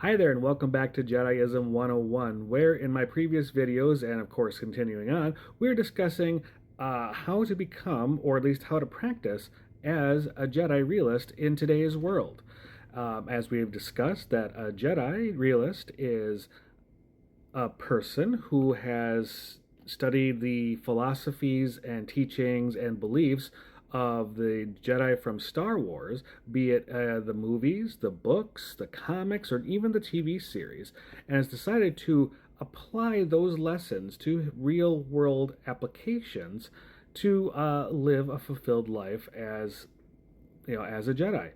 Hi there, and welcome back to Jediism 101, where in my previous videos, and of course continuing on, we're discussing how to become, or at least how to practice, as a Jedi realist in today's world. As we've discussed, that a Jedi realist is a person who has studied the philosophies and teachings and beliefs of the Jedi from Star Wars, be it the movies, the books, the comics, or even the TV series, and has decided to apply those lessons to real world applications to live a fulfilled life as as a Jedi.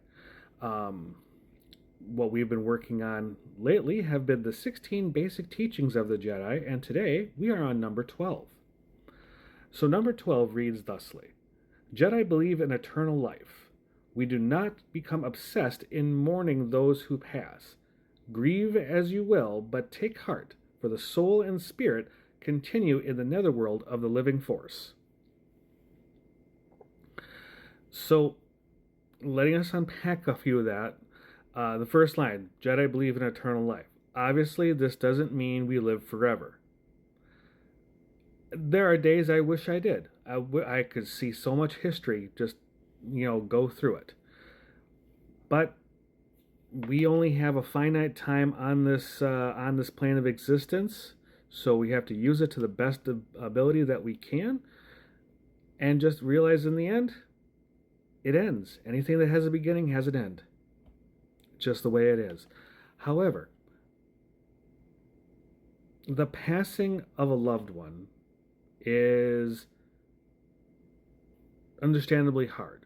Um, what we've been working on lately have been the 16 basic teachings of the Jedi, and today we are on number 12. So, number 12 reads thusly: Jedi believe in eternal life. We do not become obsessed in mourning those who pass. Grieve as you will, but take heart, for the soul and spirit continue in the netherworld of the living force. So, letting us unpack a few of that. The first line, Jedi believe in eternal life. Obviously, this doesn't mean we live forever. There are days I wish I did. I could see so much history just, go through it. But we only have a finite time on this plane of existence, so we have to use it to the best ability that we can, and just realize in the end, it ends. Anything that has a beginning has an end. Just the way it is. However, the passing of a loved one is understandably hard.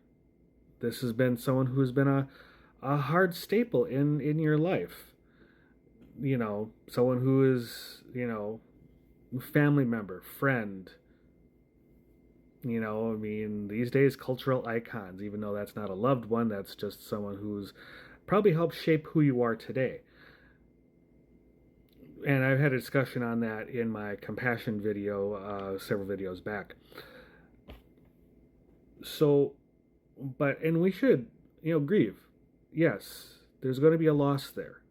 This has been someone who's been a hard staple in your life. Someone who is, family member, friend. These days, cultural icons, even though that's not a loved one, that's just someone who's probably helped shape who you are today. And I've had a discussion on that in my compassion video several videos back. So, and we should, grieve. Yes, there's going to be a loss there.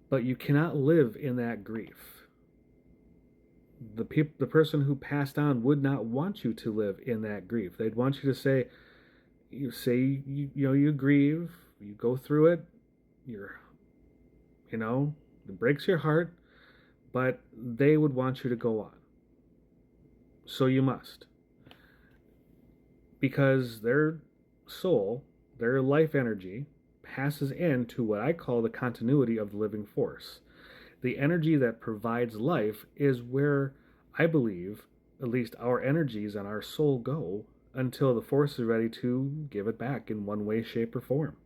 But you cannot live in that grief. The person who passed on would not want you to live in that grief. They'd want you to say, you grieve, you go through it, it breaks your heart, but they would want you to go on. So you must. Because their soul, their life energy, passes into what I call the continuity of the living force. The energy that provides life is where I believe, at least our energies and our soul go until the force is ready to give it back in one way, shape, or form.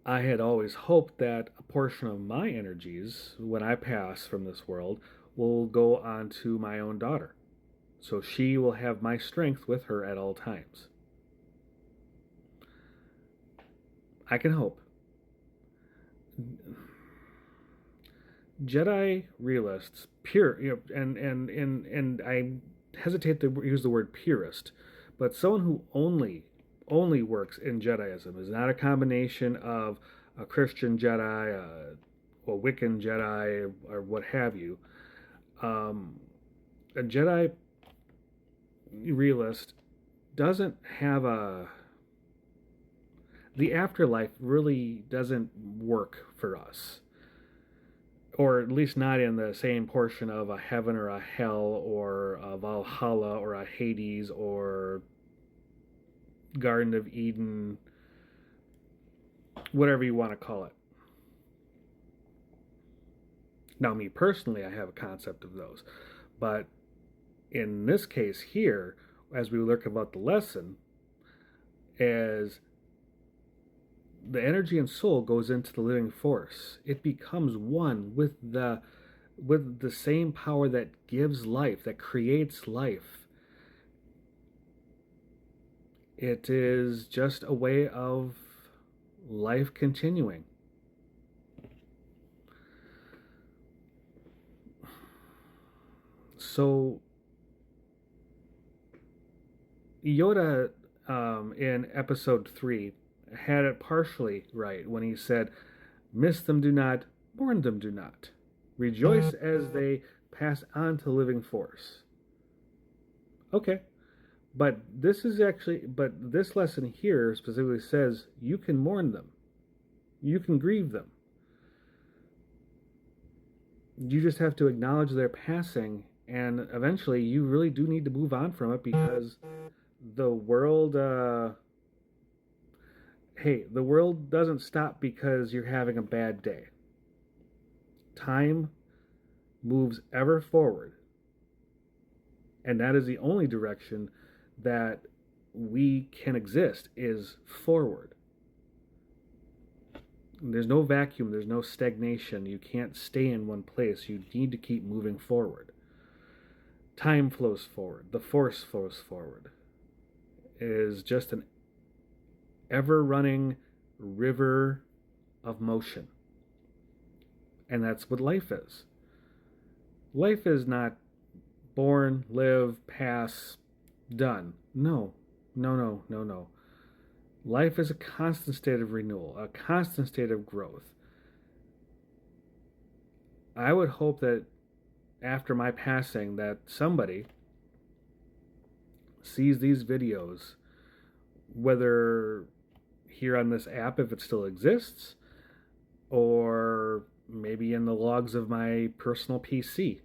I had always hoped that a portion of my energies, when I pass from this world, will go on to my own daughter. So she will have my strength with her at all times. I can hope. Jedi realists, and I hesitate to use the word purist, but someone who only works in Jediism is not a combination of a Christian Jedi, a Wiccan Jedi, or what have you. A Jedi realist doesn't have the afterlife really doesn't work for us, or at least not in the same portion of a heaven or a hell or a Valhalla or a Hades or Garden of Eden, whatever you want to call it. Now, me personally, I have a concept of those, but in this case here, as we look about the lesson, is the energy and soul goes into the living force. It becomes one with the same power that gives life, that creates life. It is just a way of life continuing. So Yoda, in episode 3, had it partially right when he said, "Miss them do not, mourn them do not. Rejoice as they pass on to living force." Okay, but this lesson here specifically says you can mourn them, you can grieve them. You just have to acknowledge their passing, and eventually you really do need to move on from it because the world, hey, the world doesn't stop because you're having a bad day. Time moves ever forward, and that is the only direction that we can exist, is forward. There's no vacuum, there's no stagnation. You can't stay in one place. You need to keep moving forward. Time flows forward, the force flows forward. It is just an ever running river of motion. And that's what life is. Life is not born, live, pass, done. No. Life is a constant state of renewal, a constant state of growth. I would hope that after my passing that somebody sees these videos, whether here on this app if it still exists, or maybe in the logs of my personal PC,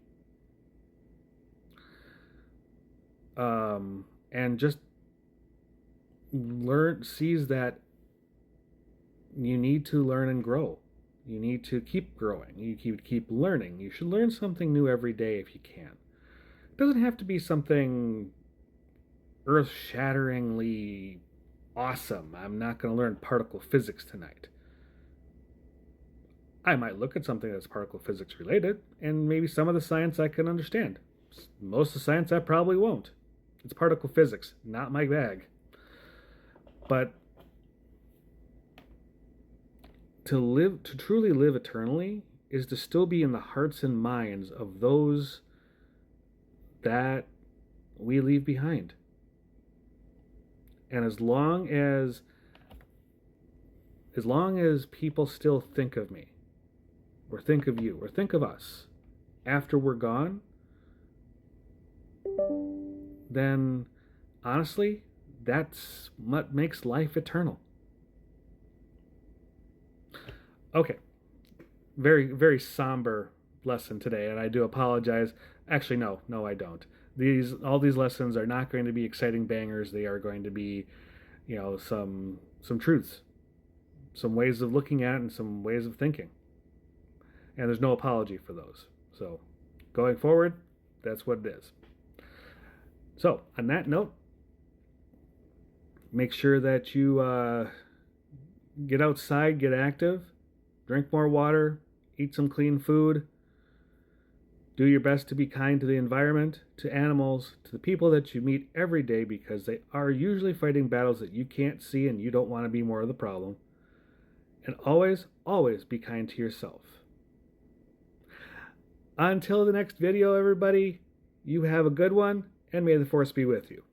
and just sees that you need to learn and grow. You need to keep growing. You keep learning. You should learn something new every day if you can. It doesn't have to be something earth-shatteringly awesome. I'm not going to learn particle physics tonight. I might look at something that's particle physics related, and maybe some of the science I can understand. Most of the science I probably won't. It's particle physics, not my bag. But to truly live eternally is to still be in the hearts and minds of those that we leave behind. And as long as people still think of me, or think of you, or think of us after we're gone, then honestly, that's what makes life eternal. Okay, very, very somber lesson today, and I do apologize. Actually, no, I don't. All these lessons are not going to be exciting bangers. They are going to be, some truths, some ways of looking at it, and some ways of thinking. And there's no apology for those. So, going forward, that's what it is. So, on that note, make sure that you get outside, get active, drink more water, eat some clean food, do your best to be kind to the environment, to animals, to the people that you meet every day, because they are usually fighting battles that you can't see and you don't want to be more of the problem. And always, always be kind to yourself. Until the next video, everybody, you have a good one, and may the Force be with you.